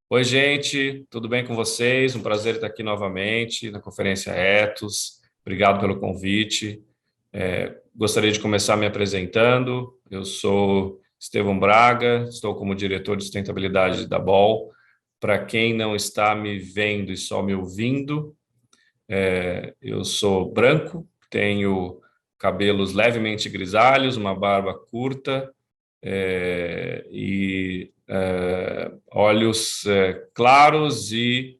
Oi, gente, tudo bem com vocês? Um prazer estar aqui novamente na Conferência Etos. Obrigado pelo convite. Gostaria de começar me apresentando. Eu sou Estevão Braga, estou como diretor de sustentabilidade da BOL. Para quem não está me vendo e só me ouvindo, eu sou branco, tenho cabelos levemente grisalhos, uma barba curta, olhos claros e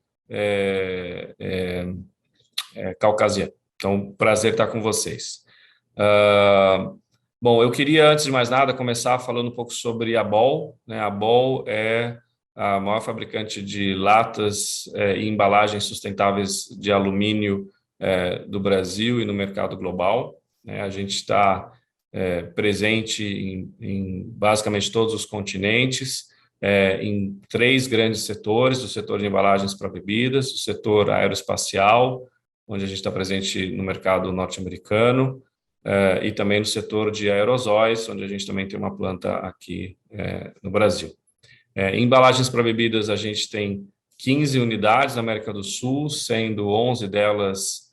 caucasiano. Então, prazer estar com vocês. Bom, eu queria, antes de mais nada, começar falando um pouco sobre a Ball, né? A Ball é a maior fabricante de latas e embalagens sustentáveis de alumínio do Brasil e no mercado global, né? A gente está presente em basicamente todos os continentes, em três grandes setores: o setor de embalagens para bebidas, o setor aeroespacial, onde a gente está presente no mercado norte-americano, e também no setor de aerosóis, onde a gente também tem uma planta aqui no Brasil. Em embalagens para bebidas, a gente tem 15 unidades na América do Sul, sendo 11 delas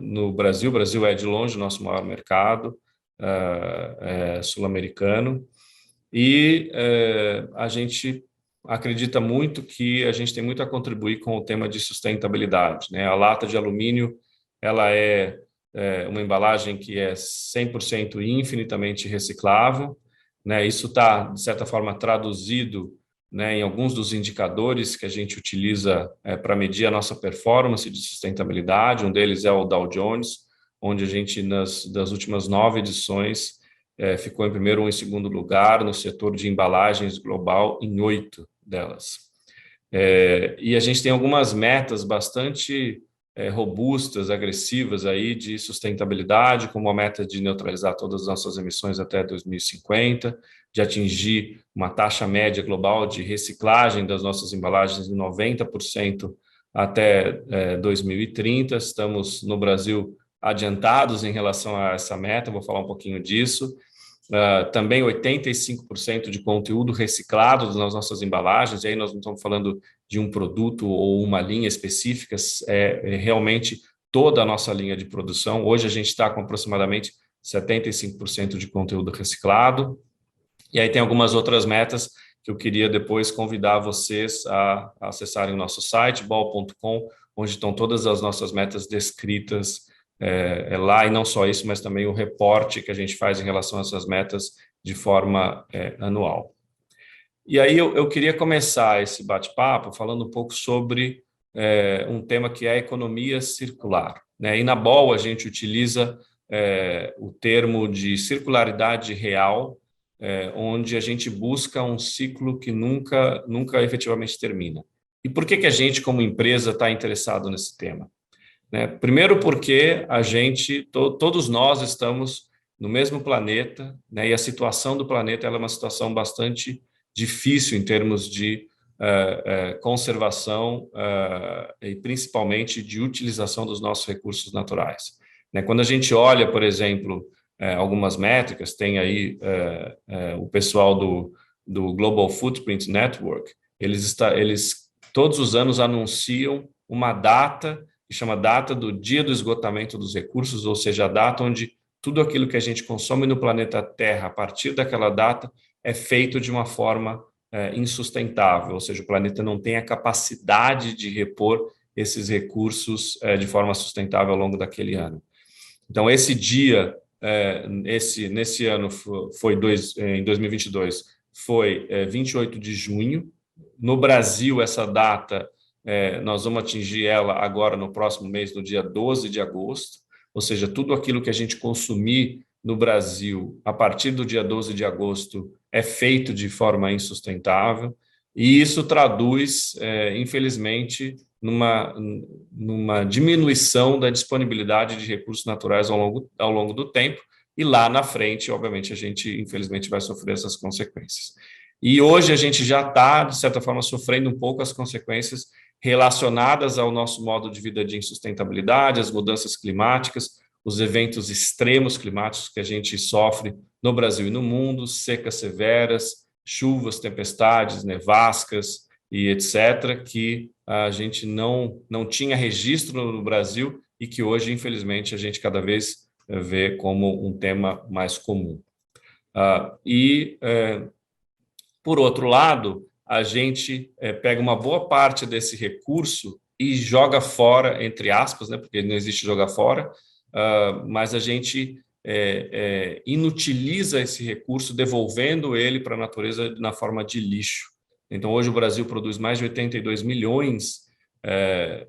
no Brasil. O Brasil é, de longe, o nosso maior mercado sul-americano. E a gente acredita muito que a gente tem muito a contribuir com o tema de sustentabilidade, né? A lata de alumínio, ela uma embalagem que é 100% e infinitamente reciclável, né? Isso está, de certa forma, traduzido, né, em alguns dos indicadores que a gente utiliza para medir a nossa performance de sustentabilidade. Um deles é o Dow Jones, onde a gente, das últimas 9 edições, ficou em primeiro ou em segundo lugar no setor de embalagens global em 8 delas. E a gente tem algumas metas bastante robustas, agressivas aí de sustentabilidade, como a meta de neutralizar todas as nossas emissões até 2050, de atingir uma taxa média global de reciclagem das nossas embalagens de 90% até 2030. Estamos, no Brasil, adiantados em relação a essa meta, vou falar um pouquinho disso. Também 85% de conteúdo reciclado nas nossas embalagens, e aí nós não estamos falando de um produto ou uma linha específica, é realmente toda a nossa linha de produção. Hoje a gente está com aproximadamente 75% de conteúdo reciclado, e aí tem algumas outras metas que eu queria depois convidar vocês a acessarem o nosso site, bol.com, onde estão todas as nossas metas descritas lá, e não só isso, mas também o reporte que a gente faz em relação a essas metas de forma anual. E aí eu queria começar esse bate-papo falando um pouco sobre um tema que é a economia circular, né? E na BOL a gente utiliza o termo de circularidade real, onde a gente busca um ciclo que nunca efetivamente termina. E por que a gente, como empresa, está interessado nesse tema? Né? Primeiro porque a gente, todos nós estamos no mesmo planeta, né? E a situação do planeta é uma situação bastante difícil em termos de conservação e principalmente de utilização dos nossos recursos naturais. Né? Quando a gente olha, por exemplo, algumas métricas, tem aí o pessoal do Global Footprint Network, eles todos os anos anunciam uma data que chama data do dia do esgotamento dos recursos, ou seja, a data onde tudo aquilo que a gente consome no planeta Terra, a partir daquela data, é feito de uma forma insustentável, ou seja, o planeta não tem a capacidade de repor esses recursos de forma sustentável ao longo daquele ano. Então, esse dia, nesse ano, em 2022, foi 28 de junho. No Brasil, essa data, nós vamos atingir ela agora no próximo mês, no dia 12 de agosto, ou seja, tudo aquilo que a gente consumir no Brasil a partir do dia 12 de agosto é feito de forma insustentável, e isso traduz, infelizmente, numa diminuição da disponibilidade de recursos naturais ao longo do tempo, e lá na frente, obviamente, a gente, infelizmente, vai sofrer essas consequências. E hoje a gente já está, de certa forma, sofrendo um pouco as consequências relacionadas ao nosso modo de vida de insustentabilidade, as mudanças climáticas, os eventos extremos climáticos que a gente sofre no Brasil e no mundo, secas severas, chuvas, tempestades, nevascas, e etc., que a gente não tinha registro no Brasil e que hoje, infelizmente, a gente cada vez vê como um tema mais comum. Por outro lado, a gente pega uma boa parte desse recurso e joga fora, entre aspas, né, porque não existe jogar fora, mas a gente inutiliza esse recurso, devolvendo ele para a natureza na forma de lixo. Então, hoje o Brasil produz mais de 82 milhões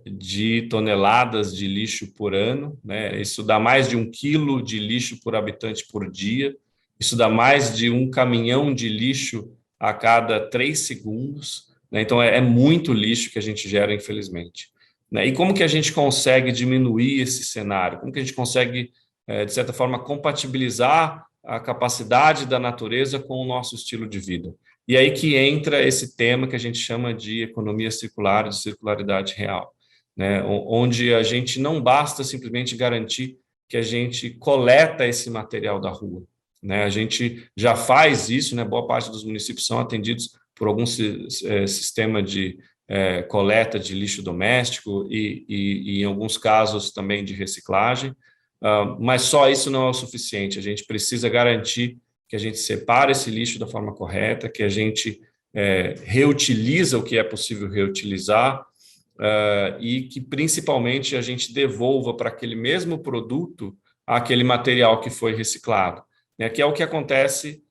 de toneladas de lixo por ano, né? Isso dá mais de 1 quilo de lixo por habitante por dia, isso dá mais de um caminhão de lixo a cada 3 segundos, né? Então, é muito lixo que a gente gera, infelizmente. Né? E como que a gente consegue diminuir esse cenário? Como que a gente consegue, de certa forma, compatibilizar a capacidade da natureza com o nosso estilo de vida? E aí que entra esse tema que a gente chama de economia circular, de circularidade real, né? Onde a gente não basta simplesmente garantir que a gente coleta esse material da rua, né? A gente já faz isso, né? Boa parte dos municípios são atendidos por algum sistema de coleta de lixo doméstico e, em alguns casos, também de reciclagem, mas só isso não é o suficiente. A gente precisa garantir que a gente separa esse lixo da forma correta, que a gente reutiliza o que é possível reutilizar e que, principalmente, a gente devolva para aquele mesmo produto aquele material que foi reciclado, né? Que é o que acontece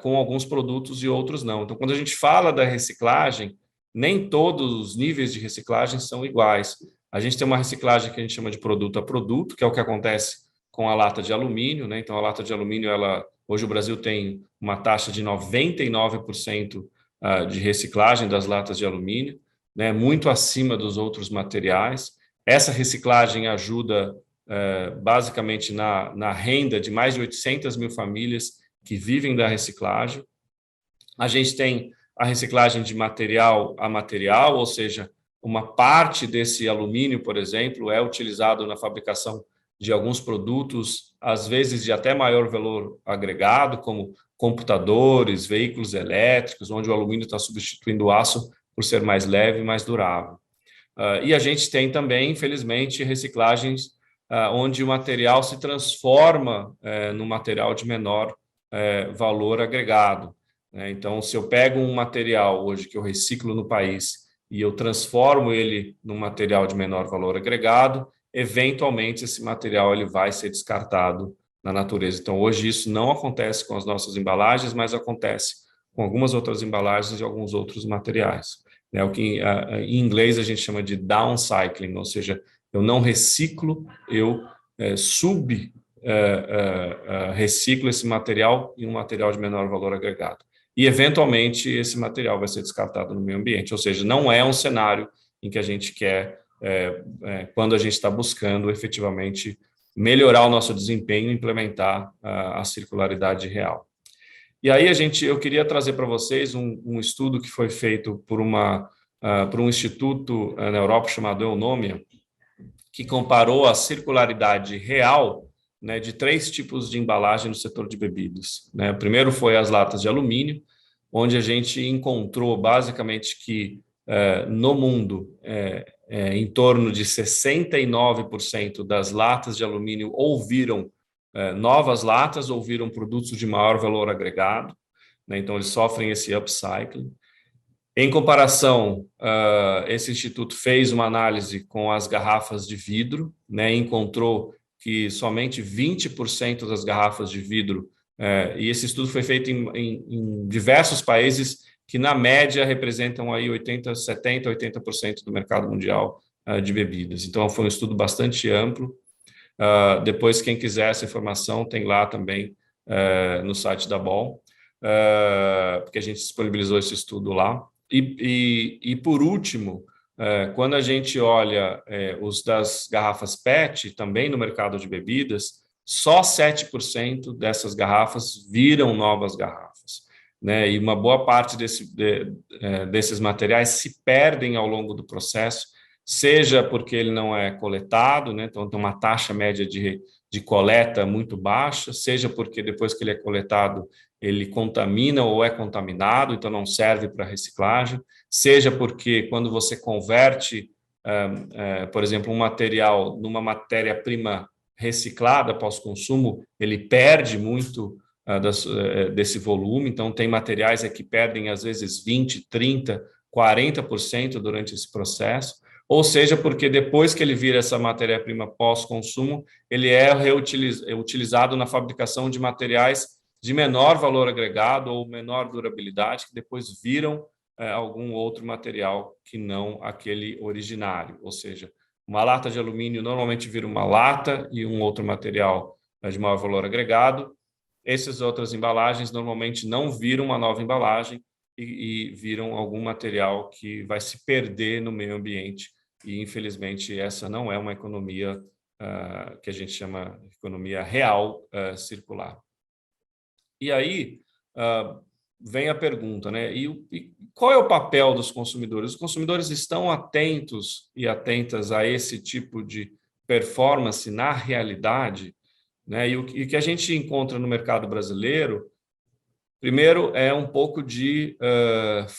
com alguns produtos e outros não. Então, quando a gente fala da reciclagem, nem todos os níveis de reciclagem são iguais. A gente tem uma reciclagem que a gente chama de produto a produto, que é o que acontece com a lata de alumínio, né? Então, a lata de alumínio, hoje o Brasil tem uma taxa de 99% de reciclagem das latas de alumínio, né? Muito acima dos outros materiais. Essa reciclagem ajuda basicamente na renda de mais de 800 mil famílias que vivem da reciclagem. A gente tem a reciclagem de material a material, ou seja, uma parte desse alumínio, por exemplo, é utilizado na fabricação de alguns produtos, às vezes de até maior valor agregado, como computadores, veículos elétricos, onde o alumínio está substituindo o aço por ser mais leve e mais durável. E a gente tem também, infelizmente, reciclagens onde o material se transforma num material de menor valor agregado. Então, se eu pego um material hoje que eu reciclo no país e eu transformo ele num material de menor valor agregado, eventualmente esse material ele vai ser descartado na natureza. Então, hoje isso não acontece com as nossas embalagens, mas acontece com algumas outras embalagens e alguns outros materiais. O que em inglês a gente chama de downcycling, ou seja, eu não reciclo, eu reciclo esse material em um material de menor valor agregado. E, eventualmente, esse material vai ser descartado no meio ambiente, ou seja, não é um cenário em que a gente quer, quando a gente está buscando efetivamente melhorar o nosso desempenho e implementar a circularidade real. E aí eu queria trazer para vocês um estudo que foi feito por um instituto na Europa chamado Eunomia, que comparou a circularidade real, né, de 3 tipos de embalagem no setor de bebidas. Né? O primeiro foi as latas de alumínio, onde a gente encontrou basicamente que no mundo em torno de 69% das latas de alumínio ouviram novas latas, ouviram produtos de maior valor agregado, né? Então eles sofrem esse upcycling. Em comparação, esse instituto fez uma análise com as garrafas de vidro, né? Encontrou que somente 20% das garrafas de vidro, e esse estudo foi feito em diversos países que, na média, representam aí 70%, 80% do mercado mundial de bebidas. Então, foi um estudo bastante amplo. Depois, quem quiser essa informação, tem lá também no site da Ball, porque a gente disponibilizou esse estudo lá. E por último, quando a gente olha os das garrafas PET, também no mercado de bebidas, só 7% dessas garrafas viram novas garrafas, né? E uma boa parte desses materiais se perdem ao longo do processo, seja porque ele não é coletado, né? Então tem uma taxa média de coleta muito baixa, seja porque depois que ele é coletado, ele contamina ou é contaminado, então não serve para reciclagem, seja porque quando você converte, por exemplo, um material numa matéria-prima reciclada pós-consumo, ele perde muito desse volume, então tem materiais que perdem às vezes 20, 30, 40% durante esse processo, ou seja, porque depois que ele vira essa matéria-prima pós-consumo, ele é utilizado na fabricação de materiais de menor valor agregado ou menor durabilidade, que depois viram algum outro material que não aquele originário. Ou seja, uma lata de alumínio normalmente vira uma lata e um outro material de maior valor agregado. Essas outras embalagens normalmente não viram uma nova embalagem e viram algum material que vai se perder no meio ambiente. E, infelizmente, essa não é uma economia que a gente chama de economia real circular. E aí vem a pergunta, né? E qual é o papel dos consumidores? Os consumidores estão atentos e atentas a esse tipo de performance na realidade, né? E o que a gente encontra no mercado brasileiro, primeiro, é um pouco de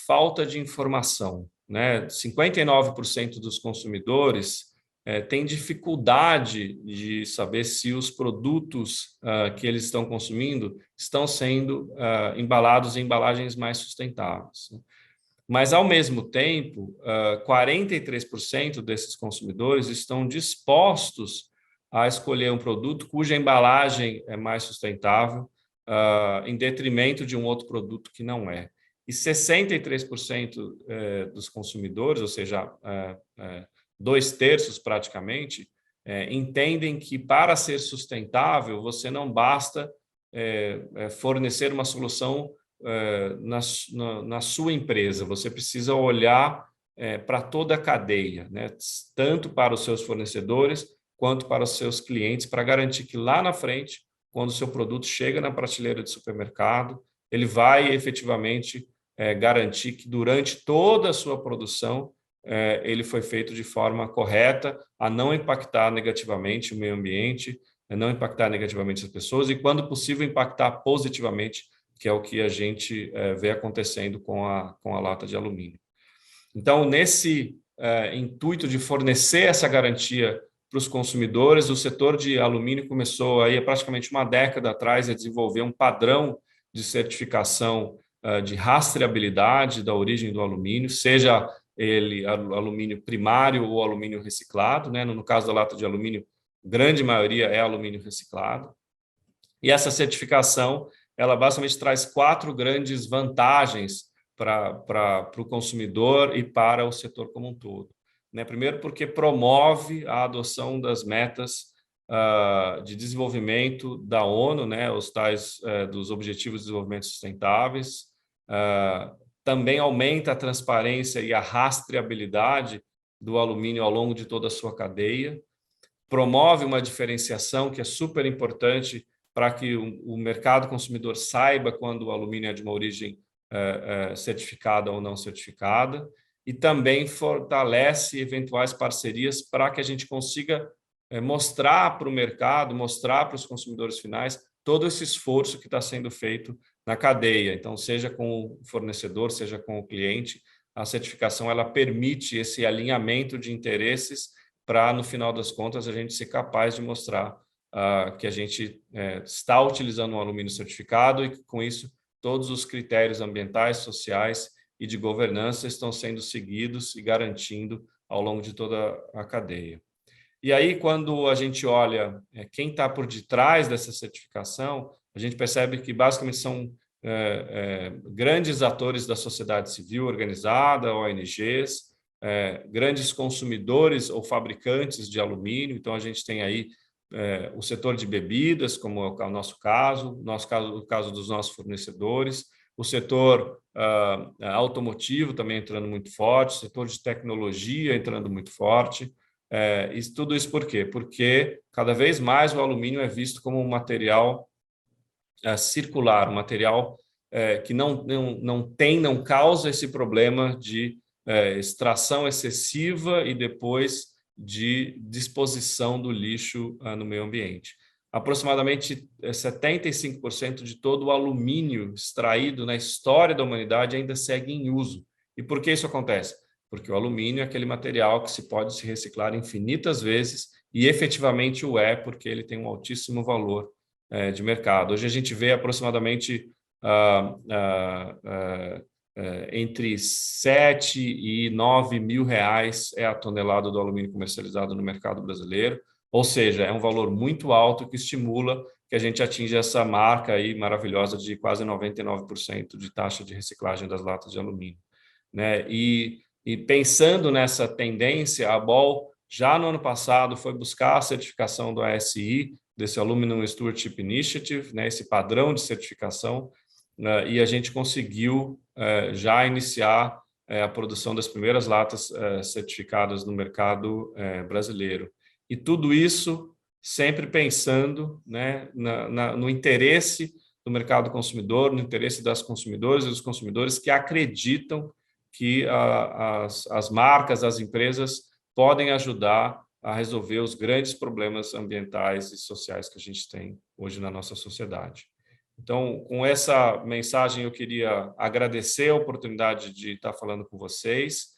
falta de informação, né? 59% dos consumidores têm dificuldade de saber se os produtos que eles estão consumindo estão sendo embalados em embalagens mais sustentáveis. Mas, ao mesmo tempo, 43% desses consumidores estão dispostos a escolher um produto cuja embalagem é mais sustentável, em detrimento de um outro produto que não é. E 63% dos consumidores, ou seja, 2/3 praticamente, entendem que para ser sustentável você não basta fornecer uma solução na sua empresa, você precisa olhar para toda a cadeia, né? Tanto para os seus fornecedores quanto para os seus clientes, para garantir que lá na frente, quando o seu produto chega na prateleira de supermercado, ele vai efetivamente garantir que durante toda a sua produção ele foi feito de forma correta, a não impactar negativamente o meio ambiente, a não impactar negativamente as pessoas e, quando possível, impactar positivamente, que é o que a gente vê acontecendo com a lata de alumínio. Então, nesse intuito de fornecer essa garantia para os consumidores, o setor de alumínio começou aí, há praticamente uma década atrás, a desenvolver um padrão de certificação de rastreabilidade da origem do alumínio, seja ele alumínio primário ou alumínio reciclado, né? No caso da lata de alumínio, grande maioria é alumínio reciclado. E essa certificação, ela basicamente traz 4 grandes vantagens para o consumidor e para o setor como um todo. Né? Primeiro, porque promove a adoção das metas de desenvolvimento da ONU, né? Os tais dos Objetivos de Desenvolvimento Sustentáveis. Também aumenta a transparência e a rastreabilidade do alumínio ao longo de toda a sua cadeia. Promove uma diferenciação que é super importante para que o mercado consumidor saiba quando o alumínio é de uma origem certificada ou não certificada, e também fortalece eventuais parcerias para que a gente consiga mostrar para o mercado, mostrar para os consumidores finais todo esse esforço que está sendo feito na cadeia. Então, seja com o fornecedor, seja com o cliente, a certificação ela permite esse alinhamento de interesses para, no final das contas, a gente ser capaz de mostrar que a gente está utilizando um alumínio certificado e que, com isso, todos os critérios ambientais, sociais e de governança estão sendo seguidos e garantindo ao longo de toda a cadeia. E aí, quando a gente olha quem está por detrás dessa certificação, a gente percebe que basicamente são grandes atores da sociedade civil organizada, ONGs, grandes consumidores ou fabricantes de alumínio. Então, a gente tem aí o setor de bebidas, como é o nosso caso, o caso dos nossos fornecedores, o setor automotivo também entrando muito forte, o setor de tecnologia entrando muito forte. Tudo isso por quê? Porque cada vez mais o alumínio é visto como um material circular, um material que não causa esse problema de extração excessiva e depois de disposição do lixo no meio ambiente. aproximadamente 75% de todo o alumínio extraído na história da humanidade ainda segue em uso. E por que isso acontece? Porque o alumínio é aquele material que pode se reciclar infinitas vezes e efetivamente o é, porque ele tem um altíssimo valor de mercado. Hoje a gente vê aproximadamente entre 7 e 9 mil reais a tonelada do alumínio comercializado no mercado brasileiro, ou seja, é um valor muito alto que estimula que a gente atinja essa marca aí maravilhosa de quase 99% de taxa de reciclagem das latas de alumínio, né? E pensando nessa tendência, a Ball já no ano passado foi buscar a certificação do ASI, desse Aluminum Stewardship Initiative, né, esse padrão de certificação, e a gente conseguiu já iniciar a produção das primeiras latas certificadas no mercado brasileiro. E tudo isso sempre pensando, né, no interesse do mercado consumidor, no interesse das consumidoras e dos consumidores que acreditam que as marcas, as empresas podem ajudar a resolver os grandes problemas ambientais e sociais que a gente tem hoje na nossa sociedade. Então, com essa mensagem, eu queria agradecer a oportunidade de estar falando com vocês,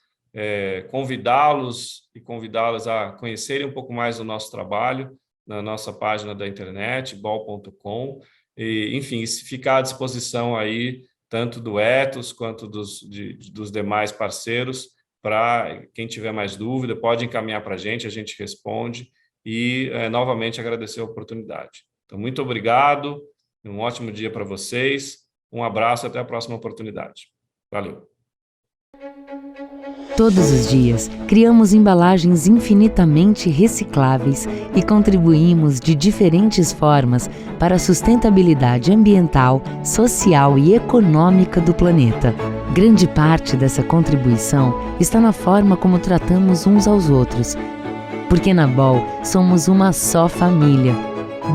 convidá-los e convidá-las a conhecerem um pouco mais do nosso trabalho na nossa página da internet, ball.com, e, enfim, ficar à disposição aí, tanto do Ethos quanto dos demais parceiros, para quem tiver mais dúvida, pode encaminhar para a gente responde, e novamente agradecer a oportunidade. Então, muito obrigado, um ótimo dia para vocês, um abraço, até a próxima oportunidade. Valeu! Todos os dias, criamos embalagens infinitamente recicláveis e contribuímos de diferentes formas para a sustentabilidade ambiental, social e econômica do planeta. Grande parte dessa contribuição está na forma como tratamos uns aos outros, porque na Ball somos uma só família.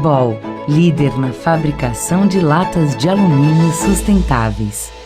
Ball, líder na fabricação de latas de alumínio sustentáveis.